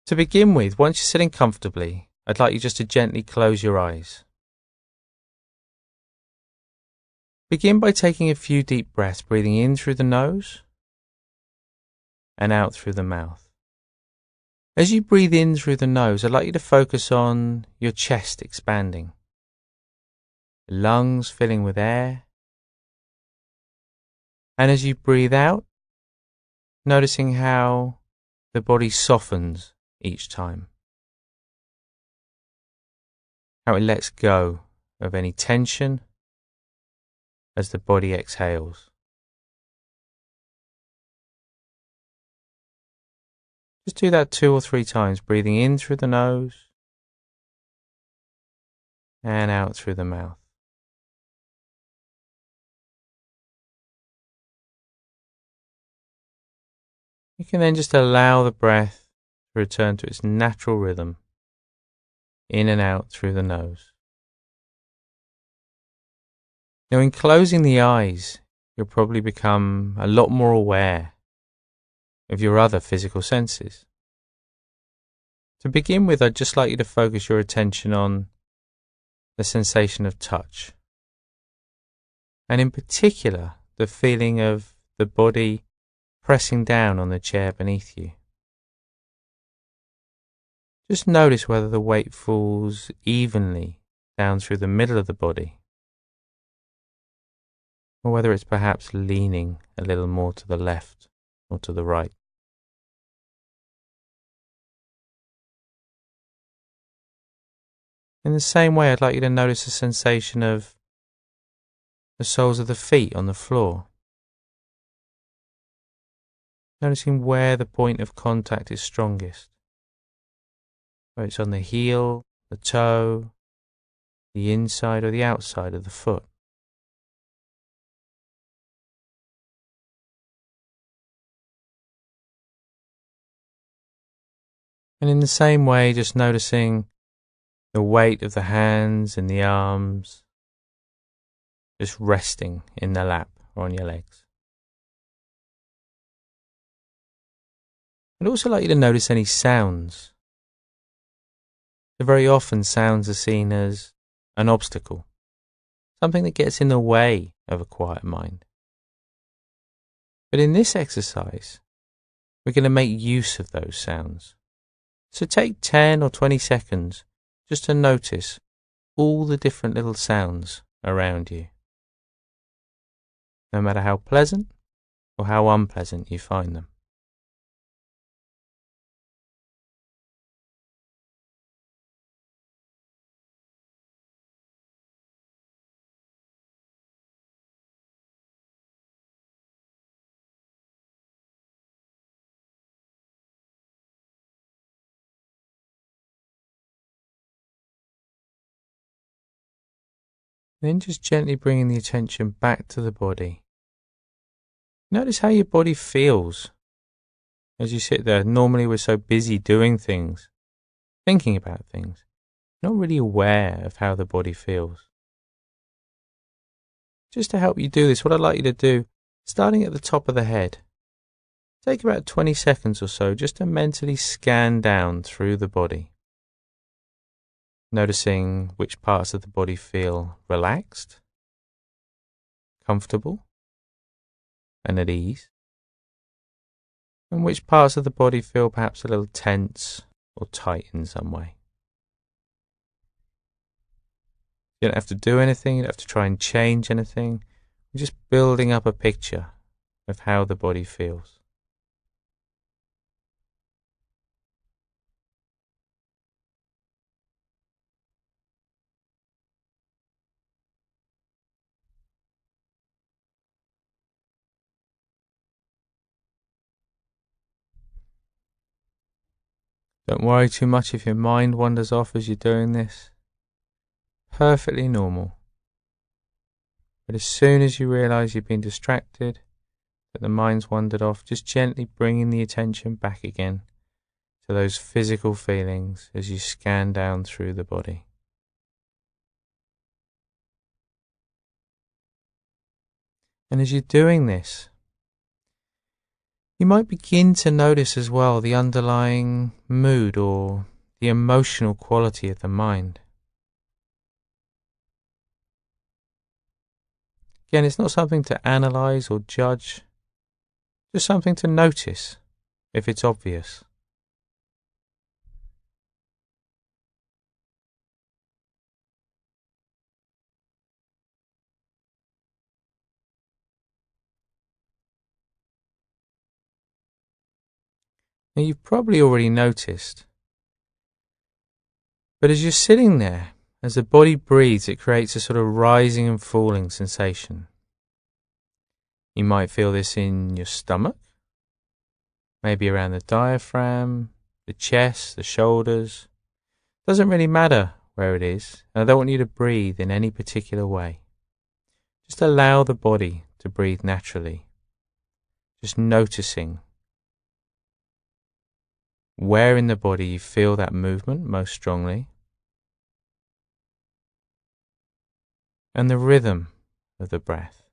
To begin with, once you're sitting comfortably, I'd like you just to gently close your eyes. Begin by taking a few deep breaths, breathing in through the nose and out through the mouth. As you breathe in through the nose, I'd like you to focus on your chest expanding, the lungs filling with air, and as you breathe out, noticing how the body softens each time, how it lets go of any tension as the body exhales. Just do that 2 or 3 times, breathing in through the nose and out through the mouth. You can then just allow the breath to return to its natural rhythm, in and out through the nose. Now, in closing the eyes, you'll probably become a lot more aware of your other physical senses. To begin with, I'd just like you to focus your attention on the sensation of touch, and in particular, the feeling of the body pressing down on the chair beneath you. Just notice whether the weight falls evenly down through the middle of the body, or whether it's perhaps leaning a little more to the left or to the right. In the same way, I'd like you to notice the sensation of the soles of the feet on the floor. Noticing where the point of contact is strongest. Whether it's on the heel, the toe, the inside or the outside of the foot. And in the same way, just noticing the weight of the hands and the arms just resting in the lap or on your legs. I'd also like you to notice any sounds. So very often sounds are seen as an obstacle, something that gets in the way of a quiet mind. But in this exercise, we're going to make use of those sounds. So take 10 or 20 seconds just to notice all the different little sounds around you, no matter how pleasant or how unpleasant you find them. Then just gently bringing the attention back to the body. Notice how your body feels as you sit there. Normally we're so busy doing things, thinking about things, not really aware of how the body feels. Just to help you do this, what I'd like you to do, starting at the top of the head, take about 20 seconds or so just to mentally scan down through the body. Noticing which parts of the body feel relaxed, comfortable, and at ease, and which parts of the body feel perhaps a little tense or tight in some way. You don't have to do anything, you don't have to try and change anything. You're just building up a picture of how the body feels. Don't worry too much if your mind wanders off as you're doing this. Perfectly normal. But as soon as you realize you've been distracted, that the mind's wandered off, just gently bringing the attention back again to those physical feelings as you scan down through the body. And as you're doing this, You might begin to notice as well the underlying mood or the emotional quality of the mind. Again, it's not something to analyze or judge, just something to notice if it's obvious. Now, you've probably already noticed, but as you're sitting there, as the body breathes, it creates a sort of rising and falling sensation. You might feel this in your stomach, maybe around the diaphragm, the chest, the shoulders. Doesn't really matter where it is, and I don't want you to breathe in any particular way. Just allow the body to breathe naturally. Just noticing where in the body you feel that movement most strongly, and the rhythm of the breath.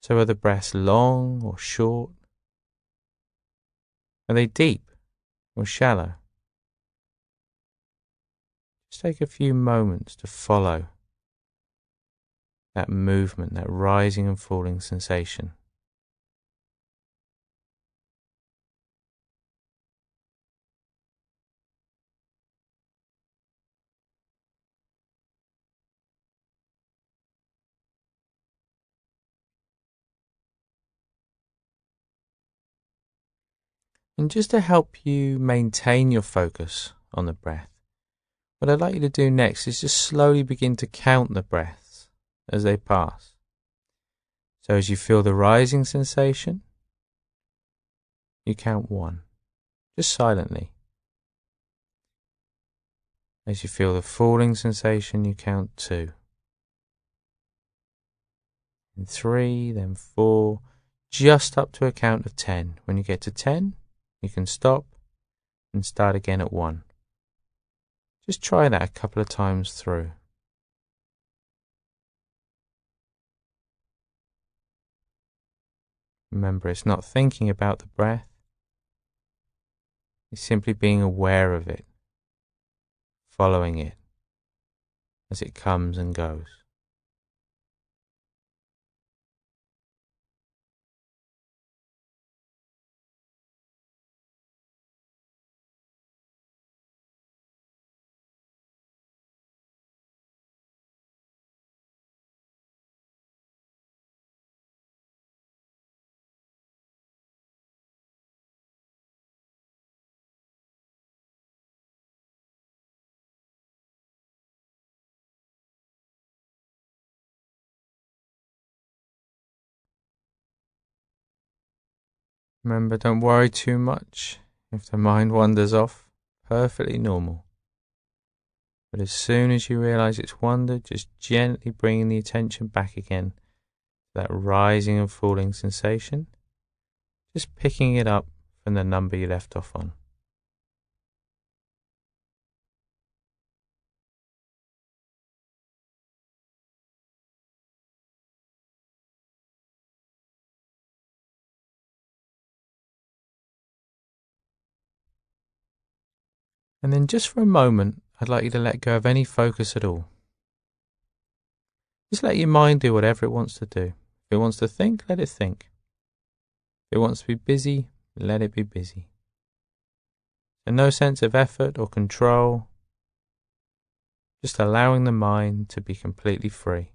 So are the breaths long or short? Are they deep or shallow? Just take a few moments to follow that movement, that rising and falling sensation. And just to help you maintain your focus on the breath, what I'd like you to do next is just slowly begin to count the breaths as they pass. So as you feel the rising sensation, you count 1, just silently. As you feel the falling sensation, you count 2. And 3, then 4, just up to a count of 10. When you get to 10, you can stop and start again at 1. Just try that a couple of times through. Remember, it's not thinking about the breath. It's simply being aware of it, following it as it comes and goes. Remember, don't worry too much if the mind wanders off. Perfectly normal. But as soon as you realize it's wandered, just gently bringing the attention back again to that rising and falling sensation. Just picking it up from the number you left off on. And then just for a moment, I'd like you to let go of any focus at all. Just let your mind do whatever it wants to do. If it wants to think, let it think. If it wants to be busy, let it be busy. So no sense of effort or control, just allowing the mind to be completely free.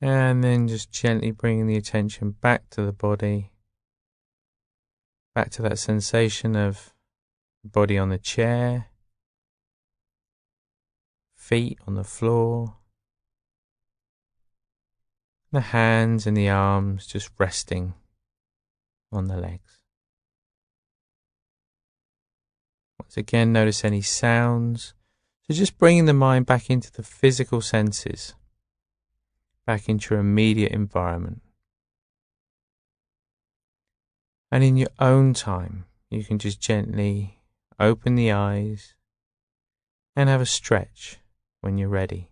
And then just gently bringing the attention back to the body, back to that sensation of the body on the chair, feet on the floor, the hands and the arms just resting on the legs. Once again, notice any sounds. So just bringing the mind back into the physical senses. back into your immediate environment. And in your own time, you can just gently open the eyes and have a stretch when you're ready.